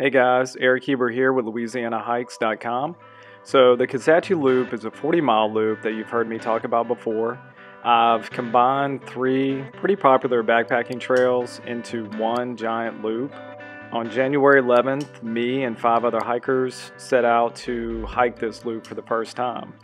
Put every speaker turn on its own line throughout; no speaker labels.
Hey guys, Eric Huber here with LouisianaHikes.com. So the Kisatchie Loop is a 40-mile loop that you've heard me talk about before. I've combined 3 pretty popular backpacking trails into one giant loop. On January 11th, me and 5 other hikers set out to hike this loop for the first time.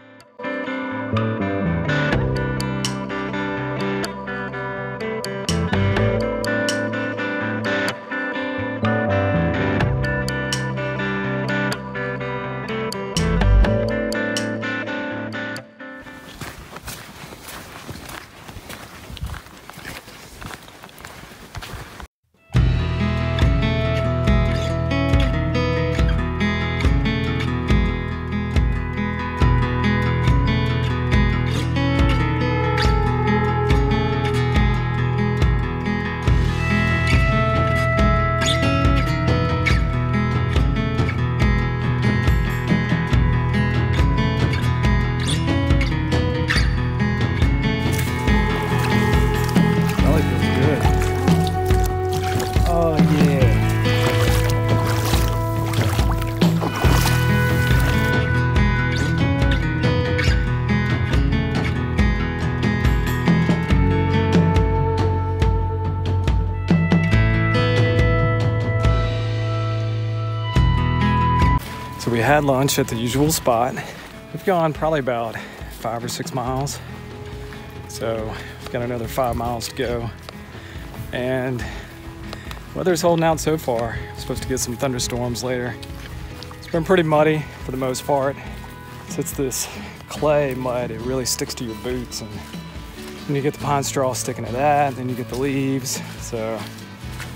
So we had lunch at the usual spot. We've gone probably about 5 or 6 miles. So we've got another 5 miles to go. And weather's holding out so far. We're supposed to get some thunderstorms later. It's been pretty muddy for the most part. So it's this clay mud, it really sticks to your boots. And then you get the pine straw sticking to that, then you get the leaves. So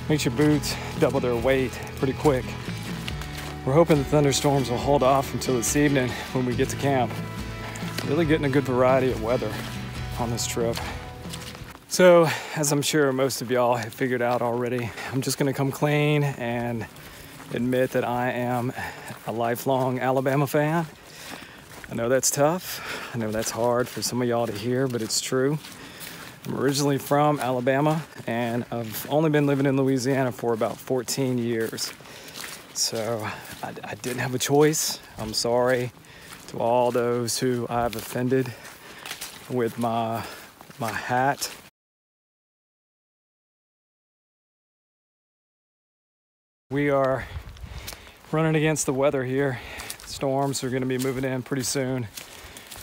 makes your boots double their weight pretty quick. We're hoping the thunderstorms will hold off until this evening when we get to camp. Really getting a good variety of weather on this trip. So, as I'm sure most of y'all have figured out already, I'm just gonna come clean and admit that I am a lifelong Alabama fan. I know that's tough. I know that's hard for some of y'all to hear, but it's true. I'm originally from Alabama, and I've only been living in Louisiana for about 14 years. So I didn't have a choice. I'm sorry to all those who I've offended with my hat. We are running against the weather here. Storms are going to be moving in pretty soon.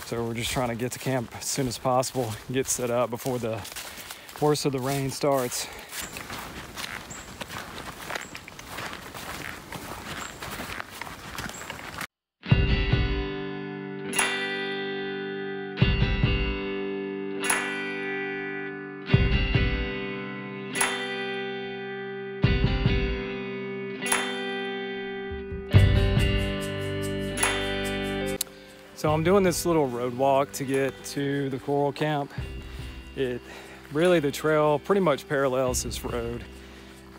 So we're just trying to get to camp as soon as possible, get set up before the worst of the rain starts. So I'm doing this little road walk to get to the CORRAL camp. The trail pretty much parallels this road,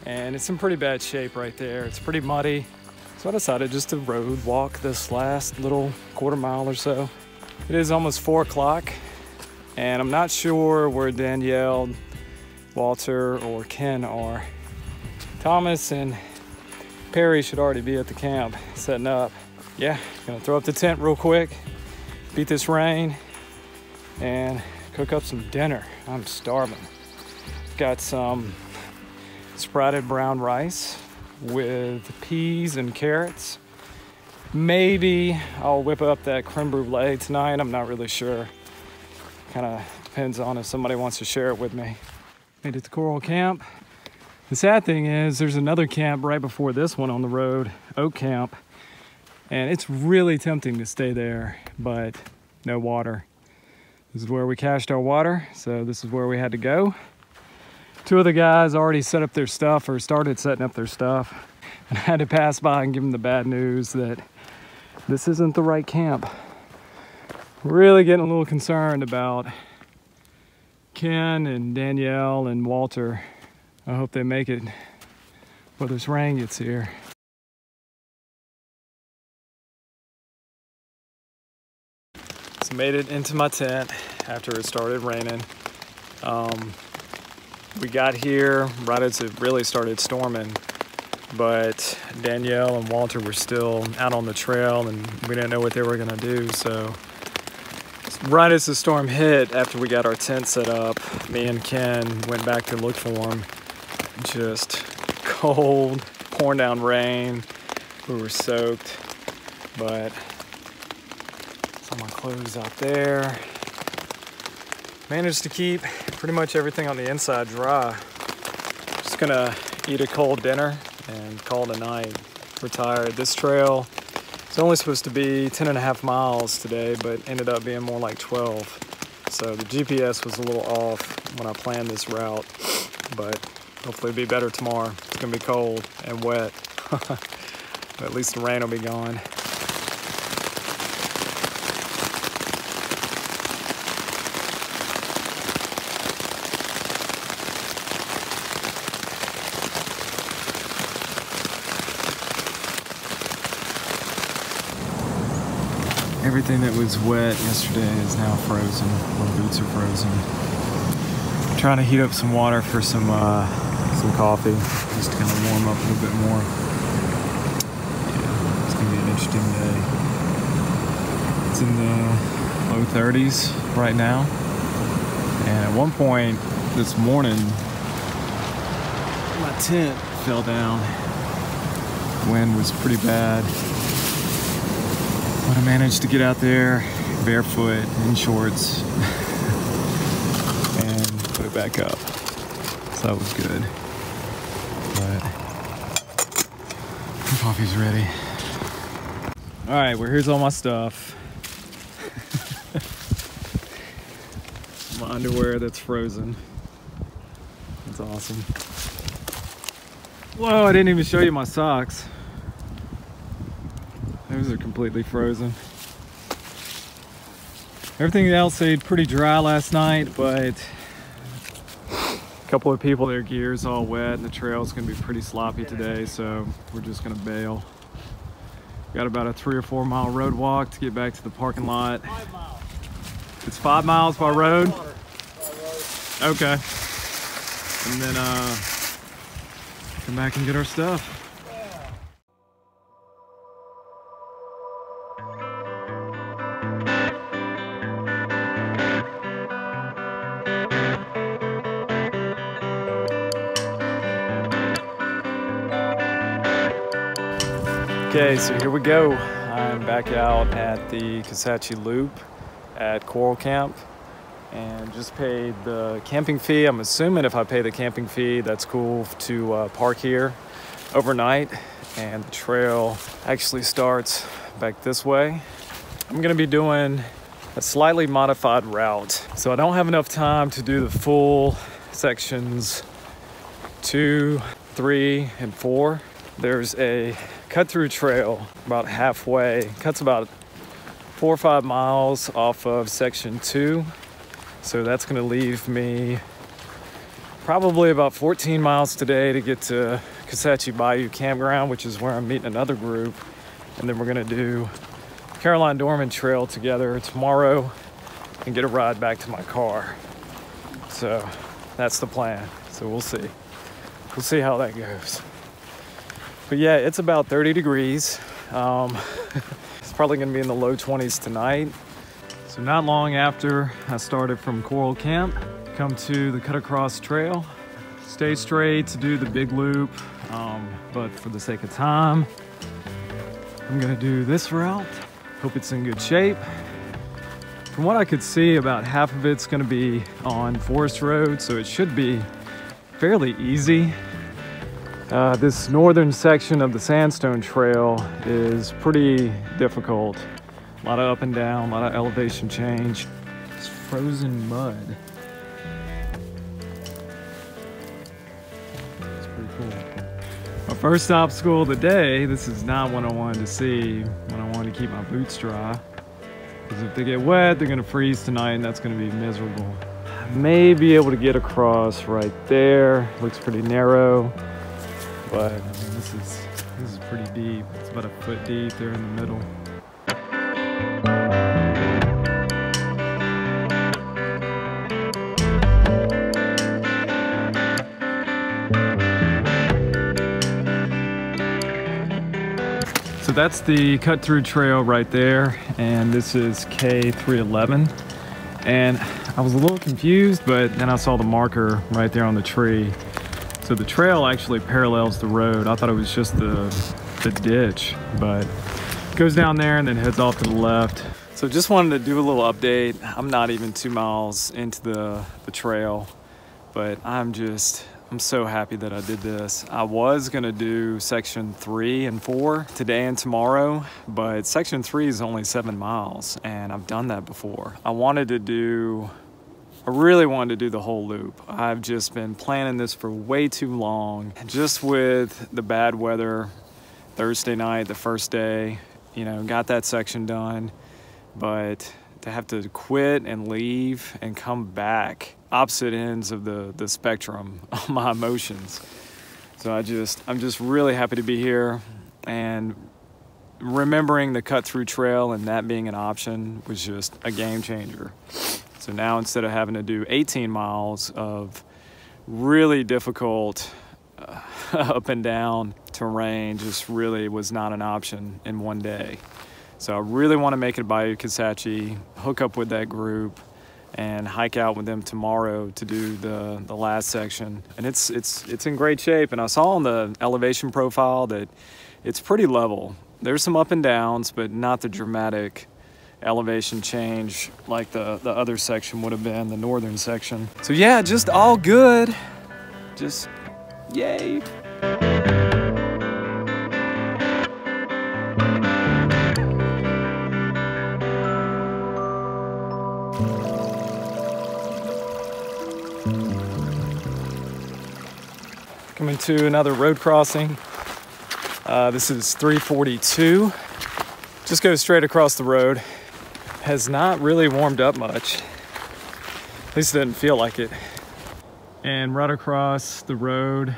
and it's in pretty bad shape right there. It's pretty muddy. So I decided just to road walk this last little quarter mile or so. It is almost 4 o'clock, and I'm not sure where Danielle, Walter, or Ken are. Thomas and Perry should already be at the camp setting up. Yeah, gonna throw up the tent real quick, beat this rain, and cook up some dinner. I'm starving. Got some sprouted brown rice with peas and carrots. Maybe I'll whip up that creme brulee tonight. I'm not really sure. Kind of depends on if somebody wants to share it with me. Made it to CORRAL camp. The sad thing is there's another camp right before this one on the road, Oak Camp. And it's really tempting to stay there, but no water. This is where we cached our water, so this is where we had to go. 2 of the guys already set up their stuff or started setting up their stuff. And I had to pass by and give them the bad news that this isn't the right camp. Really getting a little concerned about Ken and Danielle and Walter. I hope they make it before this rain gets here. So made it into my tent after it started raining. We got here right as it really started storming. but Danielle and Walter were still out on the trail and we didn't know what they were gonna do. So right as the storm hit, after we got our tent set up, me and Ken went back to look for them. Just cold, pouring down rain. We were soaked, but some of my clothes out there. Managed to keep pretty much everything on the inside dry. Just gonna eat a cold dinner and call it a night. We're tired. This trail is only supposed to be 10.5 miles today, but ended up being more like 12. So the GPS was a little off when I planned this route, but hopefully it'll be better tomorrow. It's gonna be cold and wet. But at least the rain will be gone. Everything that was wet yesterday is now frozen. My boots are frozen. I'm trying to heat up some water for some coffee, just to kind of warm up a little bit more. Yeah, it's gonna be an interesting day. It's in the low 30s right now. And at one point this morning, my tent fell down. The wind was pretty bad. But I managed to get out there barefoot in shorts and put it back up. So that was good. But the coffee's ready. All right, well, here's all my stuff. My underwear that's frozen. That's awesome. Whoa, I didn't even show you my socks. Those are completely frozen. Everything else stayed pretty dry last night, but a couple of people, their gear's all wet and the trail's gonna be pretty sloppy today, so we're just gonna bail. Got about a 3 or 4 mile road walk to get back to the parking lot.
5 miles.
It's 5 miles by road? Okay. And then come back and get our stuff. Okay, so here we go. I'm back out at the Kisatchie Loop at CORRAL Camp and just paid the camping fee. I'm assuming if I pay the camping fee, that's cool to park here overnight. And the trail actually starts back this way. I'm gonna be doing a slightly modified route. So I don't have enough time to do the full sections 2, 3, and 4. There's a cut-through trail about halfway, cuts about 4 or 5 miles off of section 2. So that's gonna leave me probably about 14 miles today to get to Kisatchie BAYOU campground, which is where I'm meeting another group. And then we're gonna do DORMON trail together tomorrow and get a ride back to my car. So that's the plan. So we'll see. We'll see how that goes. But yeah, it's about 30 degrees. It's probably gonna be in the low 20s tonight. So not long after I started from CORRAL Camp, come to the Cut Across Trail. Stay straight to do the big loop, but for the sake of time, I'm gonna do this route. Hope it's in good shape. From what I could see, about half of it's gonna be on forest road, so it should be fairly easy. This northern section of the Sandstone Trail is pretty difficult. A lot of up and down, a lot of elevation change. It's frozen mud. It's pretty cool. My first obstacle of the day, this is not what I wanted to see when I wanted to keep my boots dry. Because if they get wet, they're gonna freeze tonight and that's gonna be miserable. I may be able to get across right there. Looks pretty narrow. But I mean, this is pretty deep. It's about 1 foot deep there in the middle. So that's the cut through trail right there, and this is K311. And I was a little confused, but then I saw the marker right there on the tree. So the trail actually parallels the road. I thought it was just the ditch, but it goes down there and then heads off to the left. So just wanted to do a little update. I'm not even 2 miles into the trail, but I'm so happy that I did this. I was gonna do section 3 and 4 today and tomorrow, but section 3 is only 7 miles and I've done that before. I really wanted to do the whole loop. I've just been planning this for way too long. Just with the bad weather, Thursday night, the first day, you know, got that section done, but to have to quit and leave and come back, opposite ends of the spectrum of my emotions. So I'm just really happy to be here, and remembering the cut through trail and that being an option was just a game changer. So now instead of having to do 18 miles of really difficult up and down terrain, just really was not an option in one day. So I really want to make it Bayou Kisatchie, hook up with that group, and hike out with them tomorrow to do the last section. And it's in great shape. And I saw on the elevation profile that it's pretty level. There's some up and downs, but not the dramatic elevation change like the other section would have been, the northern section. So yeah, just all good. Just yay. Coming to another road crossing. This is 342. Just goes straight across the road. Has not really warmed up much. At least it didn't feel like it. And right across the road,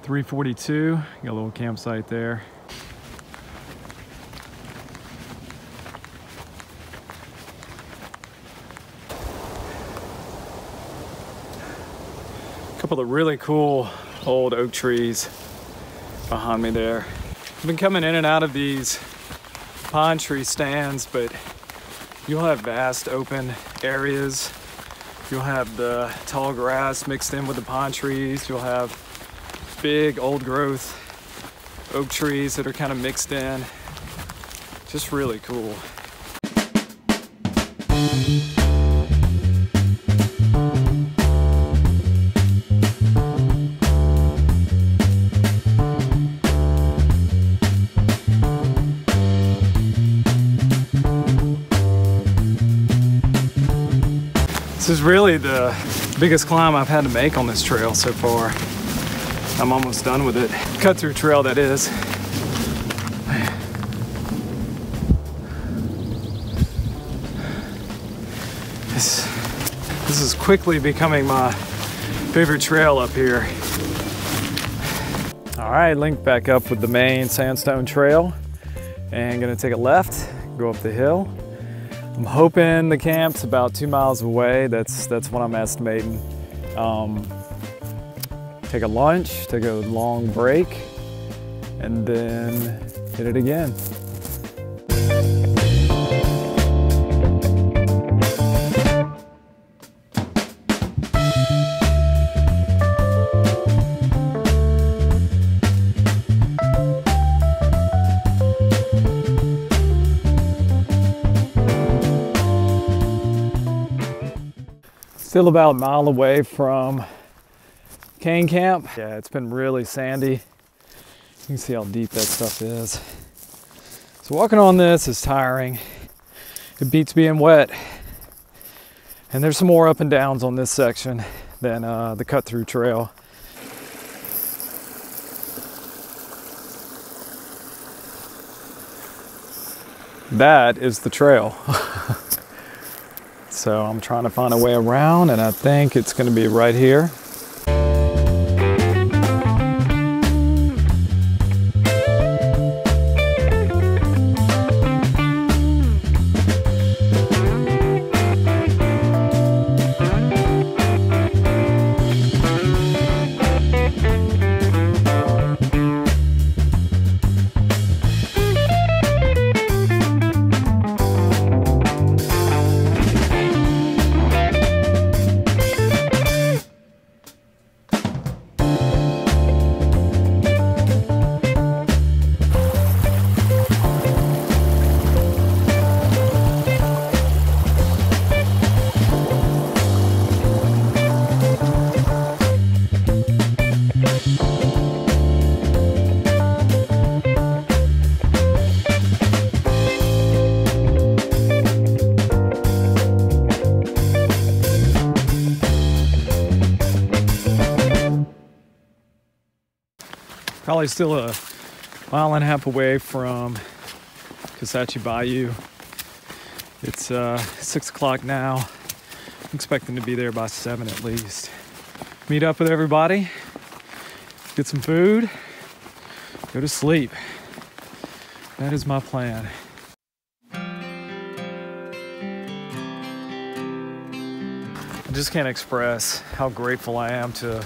342. Got a little campsite there. A couple of really cool old oak trees behind me there. I've been coming in and out of these pine tree stands, but you'll have vast open areas. You'll have the tall grass mixed in with the pine trees. You'll have big old growth oak trees that are kind of mixed in. Just really cool. This is really the biggest climb I've had to make on this trail so far. I'm almost done with it. Cut through trail, that is. This is quickly becoming my favorite trail up here. All right, linked back up with the main Sandstone trail and gonna take a left, go up the hill. I'm hoping the camp's about 2 miles away. That's what I'm estimating. Take a lunch, take a long break, and then hit it again. Still about a mile away from cane camp. Yeah, it's been really sandy. You can see how deep that stuff is. So walking on this is tiring. It beats being wet. And there's some more up and downs on this section than the cut through trail. That is the trail. So I'm trying to find a way around, and I think it's going to be right here. probably still a mile and a half away from Kisatchie Bayou. It's 6 o'clock now. I'm expecting to be there by 7 at least. Meet up with everybody, get some food, go to sleep. That is my plan. I just can't express how grateful I am to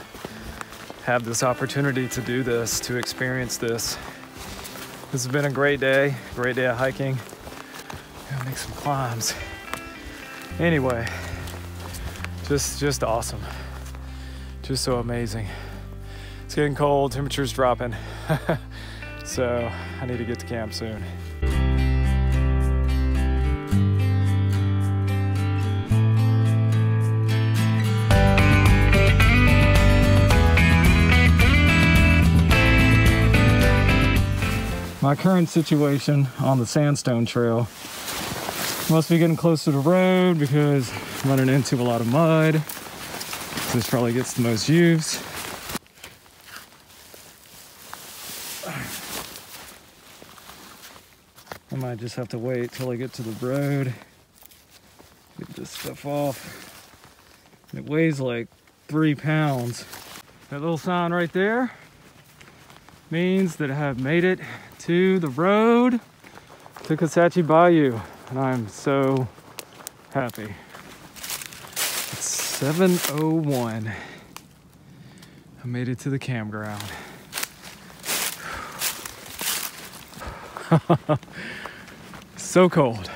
have this opportunity to do this, to experience this. This has been a great day of hiking. Gotta make some climbs. Anyway, just awesome. Just so amazing. It's getting cold, temperature's dropping. So I need to get to camp soon. My current situation on the Sandstone Trail. Must be getting close to the road because I'm running into a lot of mud. This probably gets the most use. I might just have to wait till I get to the road. Get this stuff off. It weighs like 3 pounds. That little sign right there means that I have made it to the road to Kisatchie Bayou, and I'm so happy. It's 7:01. I made it to the campground. So cold.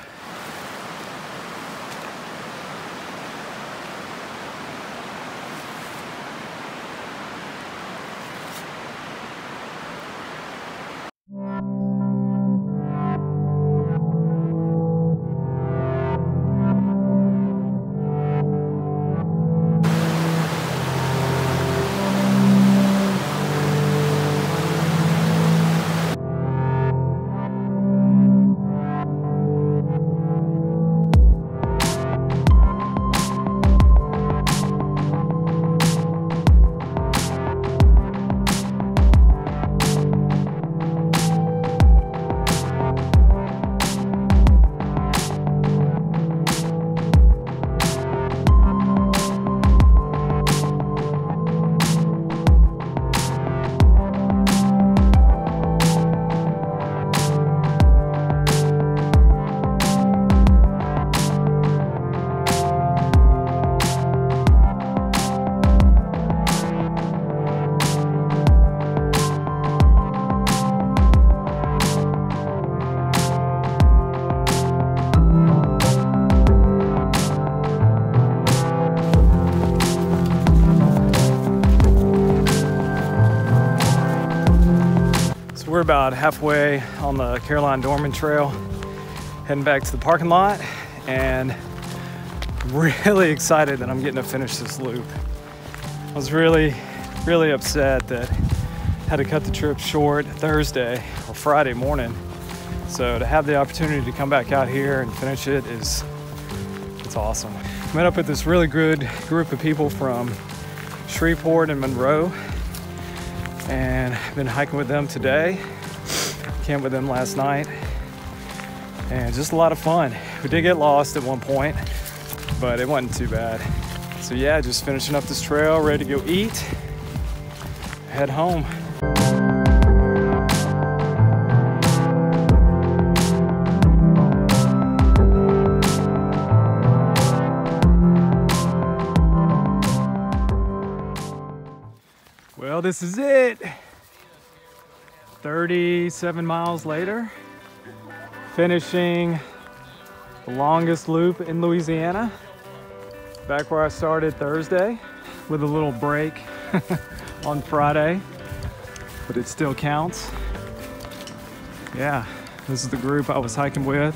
We're about halfway on the DORMON Trail, heading back to the parking lot, and really excited that I'm getting to finish this loop. I was really upset that I had to cut the trip short Thursday or Friday morning. So to have the opportunity to come back out here and finish it it's awesome. Met up with this really good group of people from Shreveport and Monroe, and I've been hiking with them today, camped with them last night, and just a lot of fun. We did get lost at one point, but it wasn't too bad. So yeah, just finishing up this trail, ready to go eat, head home. Well, this is it. 37 miles later, finishing the longest loop in Louisiana. Back where I started Thursday, with a little break on Friday, but it still counts. Yeah, this is the group I was hiking with.